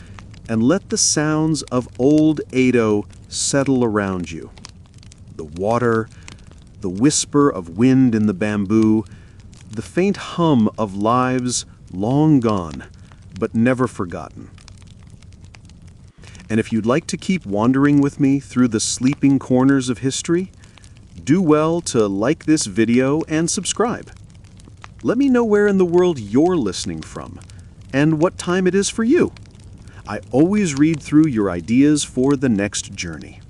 and let the sounds of old Edo settle around you. The water, the whisper of wind in the bamboo, the faint hum of lives long gone, but never forgotten. And if you'd like to keep wandering with me through the sleeping corners of history, do well to like this video and subscribe. Let me know where in the world you're listening from and what time it is for you. I always read through your ideas for the next journey.